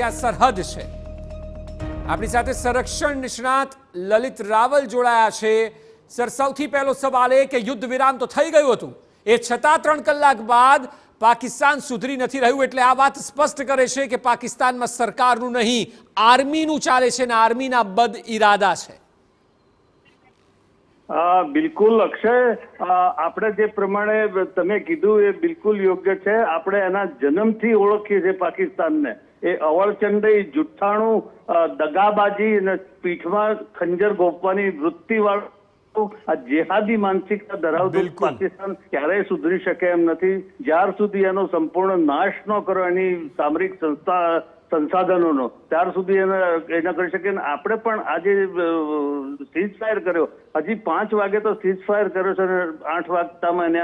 જ્યાં સરહદ છે. આપણી સાથે સંરક્ષણ નિષ્ણાત લલિત રાવલ જોડાયા છે. સર, સૌથી પહેલો સવાલ એ કે યુદ્ધ વિરામ તો થઈ ગયું હતું, એ છતાં 3 કલાક બાદ પાકિસ્તાન સુધરી નથી રહ્યું, એટલે આ વાત સ્પષ્ટ કરે છે કે પાકિસ્તાનમાં સરકારનું નહીં, આર્મીનું ચાલે છે અને આર્મીના બદ ઇરાદા છે. બિલકુલ અક્ષય, આપણે જે પ્રમાણે તમે કીધું એ બિલકુલ યોગ્ય છે. આપણે એના જન્મથી ઓળખીએ છીએ પાકિસ્તાનને. એ અવળચંડી, જુઠ્ઠાણું, દગાબાજી અને પીઠમાં ખંજર ગોપવાની વૃત્તિવાળું આ જેહાદી માનસિકતા ધરાવતું પાકિસ્તાન ક્યારેય સુધરી શકે એમ નથી. જ્યાર સુધી એનો સંપૂર્ણ નાશ ન કરો એની સામરિક સંસાધનોનો, ત્યાર સુધી એ ન કરી શકે. આપણે પણ આજે સીઝ ફાયર કર્યો, હજી 5 વાગે તો સીઝ ફાયર કર્યો છે અને 8 વાગતામાં એને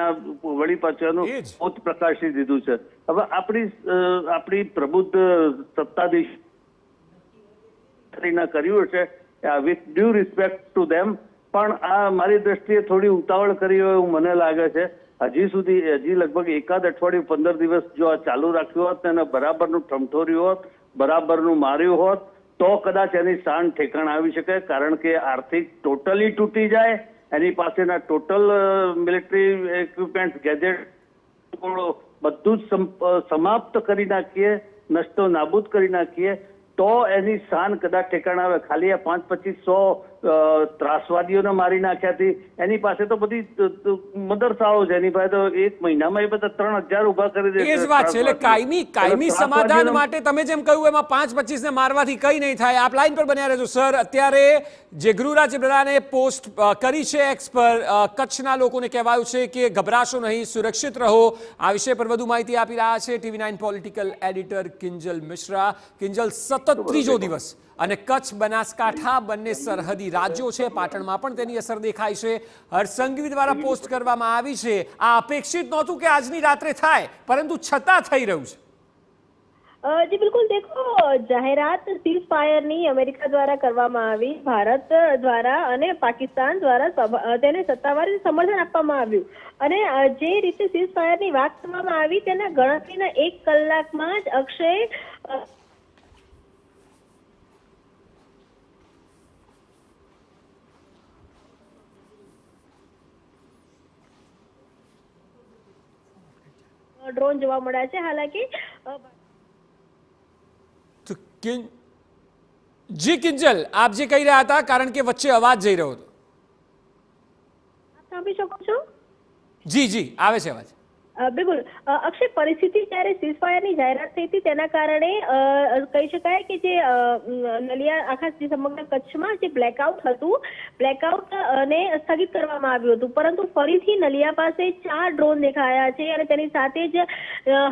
વળી પાછળનું પોત પ્રકાશી દીધું છે. હવે આપણી પ્રબુદ્ધ સત્તાધીશ કર્યું છે with due respect to them, પણ આ મારી દ્રષ્ટિએ થોડી ઉતાવળ કરી હોય એવું મને લાગે છે. હજી લગભગ એકાદ અઠવાડિયું 15 દિવસ જો આ ચાલુ રાખ્યું હોત ને બરાબરનું ઠમઠોર્યું હોત, બરાબરનું માર્યું હોત તો કદાચ એની શાન ઠેકાણ આવી શકે. કારણ કે આર્થિક ટોટલી તૂટી જાય, એની પાસેના ટોટલ મિલિટરી ઇક્વિપમેન્ટ, ગેજેટ બધું જ સમાપ્ત કરી નાખીએ, નષ્ટો નાબૂદ કરી નાખીએ તો એની શાન કદાચ ઠેકાણ આવે. ખાલી આ 500-2500 ત્રાસવાદીઓને મારી નાખ્યાથી એની પાસે તો બધી મદરસાઓ છે, એની પાસે તો 1 મહિનામાં એ બધા 3000 ઉભા કરી દે. એ જ વાત છે. એટલે કાયમી સમાધાન માટે તમે જેમ કહ્યું એમાં 5-25 ને મારવાથી કંઈ નહીં થાય. આપ લાઈન પર બન્યા રહેજો. સર, અત્યારે જે ગૃહ રાજ્યપ્રધાને પોસ્ટ કરી છે એક્સ પર, કચ્છના લોકોને કહેવાયું છે કે ગભરાશો નહીં, સુરક્ષિત રહો. આ વિષય પર વધુ માહિતી આપી રહ્યા છે TV9 political editor Kinjal Mishra. Kinjal, સતત 3જો દિવસ અને કચ્છ, બનાસકાંઠા બંને સરહદી રાજ્યો છે, પાટણમાં પણ તેની અસર દેખાય છે. હરસંઘવી દ્વારા પોસ્ટ કરવામાં આવી છે. આ અપેક્ષિત નહોતું કે આજની રાત્રે થાય, પરંતુ છતાં થઈ રહ્યું છે. જી બિલકુલ. દેખો, જાહેરાત સીઝ ફાયરની અમેરિકા દ્વારા કરવામાં આવી, ભારત દ્વારા અને પાકિસ્તાન દ્વારા તેને સત્તાવાર સમર્થન આપવામાં આવ્યું અને જે રીતે સીઝ ફાયરની વાત કરવામાં આવી તેના ગણતરીના 1 કલાકમાં જ અક્ષય ડ્રોન જોવા મળ્યા છે. હાલાકી જી કિંજલ, આપ જે કહી રહ્યા હતા, કારણ કે વચ્ચે અવાજ જઈ રહ્યો હતો. સાંભળી શકો છો? જી આવે છે અવાજ. બિલકુલ અક્ષય, પરિસ્થિતિ જ્યારે સીઝ ફાયરની જાહેરાત થઈ હતી તેના કારણે કહી શકાય કે જે નલિયા આખા સમગ્ર કચ્છમાં જે બ્લેકઆઉટ હતું, બ્લેકઆઉટને સ્થગિત કરવામાં આવ્યું હતું. પરંતુ ફરીથી નલિયા પાસે 4 ડ્રોન દેખાયા છે અને તેની સાથે જ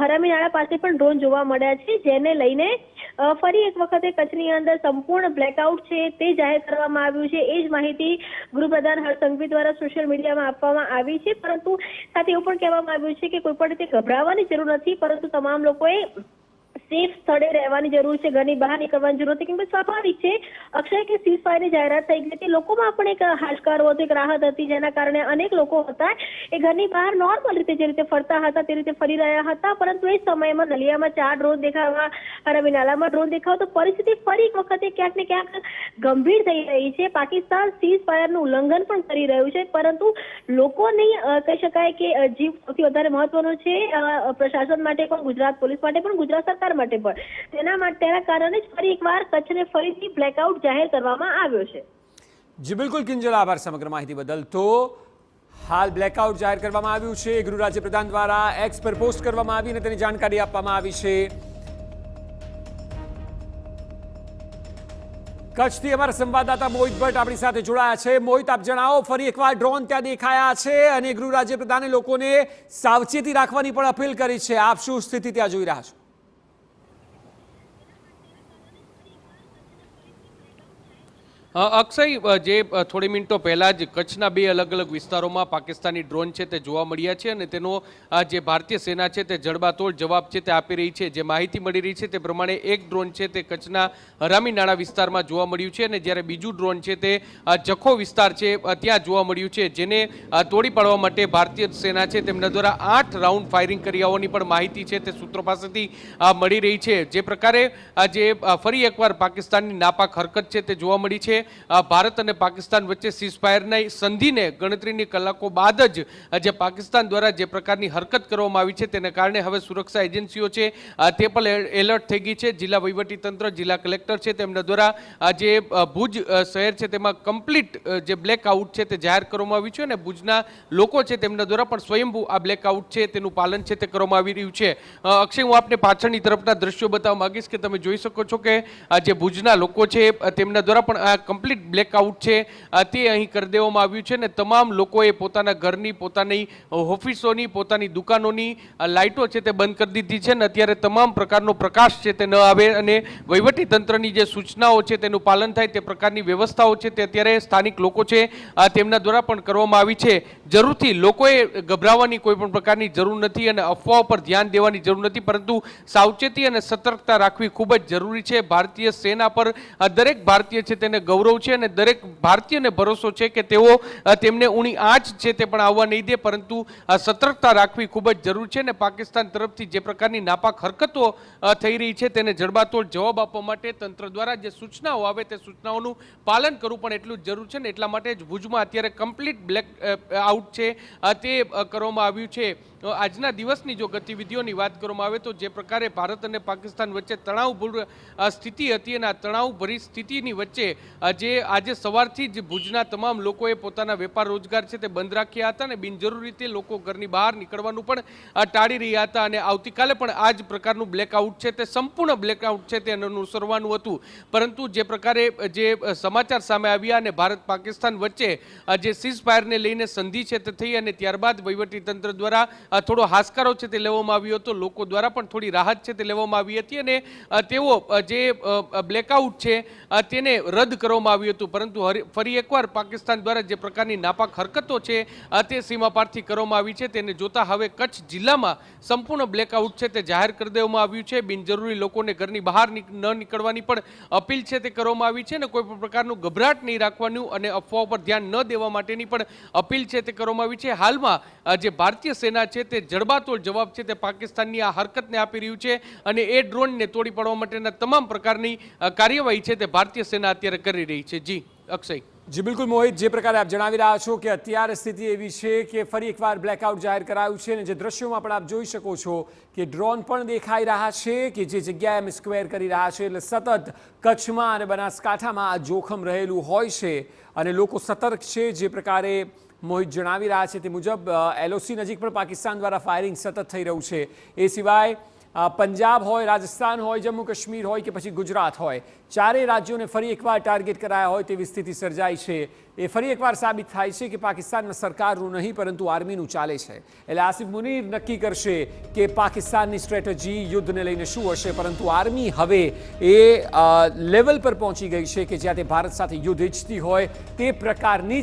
હરામીનાળા પાસે પણ ડ્રોન જોવા મળ્યા છે, જેને લઈને ફરી એક વખતે કચ્છની અંદર સંપૂર્ણ બ્લેકઆઉટ છે તે જાહેર કરવામાં આવ્યું છે. એ જ માહિતી ગૃહપ્રધાન હરસંઘવી દ્વારા સોશિયલ મીડિયામાં આપવામાં આવી છે. પરંતુ સાથે એવું પણ કહેવામાં આવ્યું છે કે કોઈ પણ રીતે ગભરાવાની જરૂર નથી, પરંતુ તમામ લોકોએ સેફ સ્થળે રહેવાની જરૂર છે, ઘરની બહાર નીકળવાની જરૂર નથી. કેમ કે સ્વાભાવિક છે અક્ષય કે સીઝ ફાયરની જાહેરાત થઈ ગઈ હતી, લોકોમાં પણ એક હાશકારો હતો, એક રાહત હતી, જેના કારણે અનેક લોકો હતા એ ઘરની બહાર નોર્મલ રીતે જે રીતે ફરતા હતા તે રીતે ફરી રહ્યા હતા. પરંતુ એ સમયમાં નલિયામાં 4 ડ્રોન દેખાવા, હરામીનાલામાં ડ્રોન દેખાવા, તો પરિસ્થિતિ ફરી એક વખતે ક્યાંક ને ક્યાંક ગંભીર થઈ રહી છે. પાકિસ્તાન સીઝ ફાયરનું ઉલ્લંઘન પણ કરી રહ્યું છે, પરંતુ લોકોની કહી શકાય કે જીવ સૌથી વધારે મહત્વનો છે, પ્રશાસન માટે પણ, ગુજરાત પોલીસ માટે પણ, ગુજરાત સરકાર માટે પણ. તેના કારણે જ ફરી એકવાર કચ્છને ફરીથી બ્લેકઆઉટ જાહેર કરવામાં આવ્યો છે. જી બિલકુલ કિંજલ, આભાર સમગ્ર માહિતી બદલ. તો હાલ બ્લેકઆઉટ જાહેર કરવામાં આવ્યું છે, ગૃહ રાજ્યપ્રધાન દ્વારા એક્સ પર પોસ્ટ કરવામાં આવી અને તેની જાણકારી આપવામાં આવી છે. કચ્છથી અમારા સંવાદદાતા મોહિત ભટ્ટ આપણી સાથે જોડાયા છે. મોહિત, આપ જણાવો, ફરી એકવાર ડ્રોન ત્યાં દેખાયા છે અને ગૃહ રાજ્યપ્રધાને લોકોને સાવચેતી રાખવાની પણ અપીલ કરી છે. આપ શું સ્થિતિ ત્યાં જોઈ રહ્યા છો? અક્ષય, જે થોડી મિનિટો પહેલાં જ કચ્છના બે અલગ અલગ વિસ્તારોમાં પાકિસ્તાની ડ્રોન છે તે જોવા મળ્યા છે અને તેનો જે ભારતીય સેના છે તે જડબાતોડ જવાબ છે તે આપી રહી છે. જે માહિતી મળી રહી છે તે પ્રમાણે એક ડ્રોન છે તે કચ્છના હરામીનાળા વિસ્તારમાં જોવા મળ્યું છે અને જ્યારે બીજું ડ્રોન છે તે જખો વિસ્તાર છે ત્યાં જોવા મળ્યું છે, જેને તોડી પાડવા માટે ભારતીય સેના છે તેમના દ્વારા 8 રાઉન્ડ ફાયરિંગ કર્યા હોવાની પણ માહિતી છે તે સૂત્રો પાસેથી મળી રહી છે. જે પ્રકારે જે ફરી એકવાર પાકિસ્તાનની નાપાક હરકત છે તે જોવા મળી છે. ભારત અને પાકિસ્તાન વચ્ચે સીઝફાયરની સંધિને ગણતરીની કલાકો બાદ જ જે પાકિસ્તાન દ્વારા જે પ્રકારની હરકત કરવામાં આવી છે તેને કારણે હવે સુરક્ષા એજન્સીઓ છે તે પણ એલર્ટ થઈ ગઈ છે. જિલ્લા વહીવટીતંત્ર, જિલ્લા કલેક્ટર છે તેમના દ્વારા જે ભુજ શહેર છે તેમાં કમ્પ્લીટ જે બ્લેકઆઉટ છે તે જાહેર કરવામાં આવ્યું છે અને ભુજના લોકો છે તેમના દ્વારા પણ સ્વયંભૂ આ બ્લેકઆઉટ છે તેનું પાલન છે તે કરવામાં આવી રહ્યું છે. અક્ષય, હું આપને પાછળની તરફના દ્રશ્યો બતાવવા માંગીશ કે તમે જોઈ શકો છો કે જે ભુજના લોકો છે તેમના દ્વારા પણ આ કમ્પ્લીટ બ્લેકઆઉટ છે તે અહીં કરી દેવામાં આવ્યું છે અને તમામ લોકોએ પોતાના ઘરની, પોતાની ઓફિસોની, પોતાની દુકાનોની લાઇટો છે તે બંધ કરી દીધી છે અને અત્યારે તમામ પ્રકારનો પ્રકાશ છે તે ન આવે અને વહીવટી તંત્રની જે સૂચનાઓ છે તેનું પાલન થાય તે પ્રકારની વ્યવસ્થાઓ છે તે અત્યારે સ્થાનિક લોકો છે તેમના દ્વારા પણ કરવામાં આવી છે. જરૂરથી લોકોએ ગભરાવાની કોઈ પણ પ્રકારની જરૂર નથી અને અફવાઓ પર ધ્યાન દેવાની જરૂર નથી, પરંતુ સાવચેતી અને સતર્કતા રાખવી ખૂબ જ જરૂરી છે. ભારતીય સેના પર દરેક ભારતીય છે તેને ગૌરવ છે અને દરેક ભારતીયને ભરોસો છે કે તેઓ તેમને ઊણી આંચ છે તે પણ આવવા નહીં દે, પરંતુ સતર્કતા રાખવી ખૂબ જ જરૂર છે અને પાકિસ્તાન તરફથી જે પ્રકારની નાપાક હરકતો થઈ રહી છે તેને જડબાતોડ જવાબ આપવા માટે તંત્ર દ્વારા જે સૂચનાઓ આવે તે સૂચનાઓનું પાલન કરવું પણ એટલું જ જરૂર છે ને એટલા માટે જ ભુજમાં અત્યારે કમ્પ્લીટ બ્લેક આઉટ છે તે કરવામાં આવ્યું છે. આજના દિવસની જો ગતિવિધિઓની વાત કરવામાં આવે તો જે પ્રકારે ભારત અને પાકિસ્તાન વચ્ચે તણાવભૂર સ્થિતિ હતી અને આ તણાવભરી સ્થિતિની વચ્ચે જે આજે સવારથી જ ભુજના તમામ લોકોએ પોતાના વેપાર રોજગાર છે તે બંધ રાખ્યા હતા અને બિનજરૂરી રીતે લોકો ઘરની બહાર નીકળવાનું પણ ટાળી રહ્યા હતા અને આવતીકાલે પણ આ જ પ્રકારનું બ્લેકઆઉટ છે તે સંપૂર્ણ બ્લેકઆઉટ છે તે અનુસરવાનું હતું. પરંતુ જે પ્રકારે જે સમાચાર સામે આવ્યા અને ભારત પાકિસ્તાન વચ્ચે જે સીઝફાયરને લઈને સંધિ છે તે થઈ અને ત્યારબાદ વહીવટીતંત્ર દ્વારા થોડો હાશકારો છે તે લેવામાં આવ્યો હતો, લોકો દ્વારા પણ થોડી રાહત છે તે લેવામાં આવી હતી અને તેઓ જે બ્લેકઆઉટ છે તેને રદ કરવામાં આવ્યું હતું. પરંતુ ફરી એકવાર પાકિસ્તાન દ્વારા જે પ્રકારની નાપાક હરકતો છે તે સીમા પારથી કરવામાં આવી છે તેને જોતા હવે કચ્છ જિલ્લામાં સંપૂર્ણ બ્લેકઆઉટ છે તે જાહેર કરી દેવામાં આવ્યું છે. બિનજરૂરી લોકોને ઘરની બહાર ન નીકળવાની પણ અપીલ છે તે કરવામાં આવી છે અને કોઈ પણ પ્રકારનું ગભરાટ નહીં રાખવાનું અને અફવાઓ પર ધ્યાન ન દેવા માટેની પણ અપીલ છે તે કરવામાં આવી છે. હાલમાં જે ભારતીય સેના છે તે જડબાતોડ જવાબ છે તે પાકિસ્તાનની આ હરકતને આપી રહ્યું છે અને એ ડ્રોનને તોડી પાડવા માટેના તમામ પ્રકારની કાર્યવાહી છે તે ભારતીય સેના અત્યારે કરી રહી છે. જી અક્ષય. જી બિલકુલ મોહિત, જે પ્રકારે આપ જણાવી રહ્યા છો કે અત્યારે સ્થિતિ એવી છે કે ફરી એકવાર બ્લેકઆઉટ જાહેર કરાયું છે અને જે દ્રશ્યોમાં પણ આપ જોઈ શકો છો કે ડ્રોન પણ દેખાઈ રહ્યા છે કે જે જગ્યાએ અમે સ્ક્વેર કરી રહ્યા છે એટલે સતત કચ્છમાં અને બનાસકાંઠામાં આ જોખમ રહેલું હોય છે અને લોકો સતર્ક છે. જે પ્રકારે મોહિત જણાવી રહ્યા છે તે મુજબ એલઓસી નજીક પણ પાકિસ્તાન દ્વારા ફાયરિંગ સતત થઈ રહ્યું છે. એ સિવાય પંજાબ હોય, રાજસ્થાન હોય, જમ્મુ કાશ્મીર હોય કે પછી ગુજરાત હોય, ચારેય રાજ્યોને ફરી એકવાર ટાર્ગેટ કરાયા હોય તેવી સ્થિતિ સર્જાઈ છે. એ ફરી એકવાર સાબિત થાય છે કે પાકિસ્તાનમાં સરકારનું નહીં પરંતુ આર્મીનું ચાલે છે. એટલે આસિફ મુનીર નક્કી કરશે કે પાકિસ્તાનની સ્ટ્રેટેજી યુદ્ધને લઈને શું હશે, પરંતુ આર્મી હવે એ લેવલ પર પહોંચી ગઈ છે કે જ્યાં તે ભારત સાથે યુદ્ધ ઈચ્છતી હોય તે પ્રકારની જ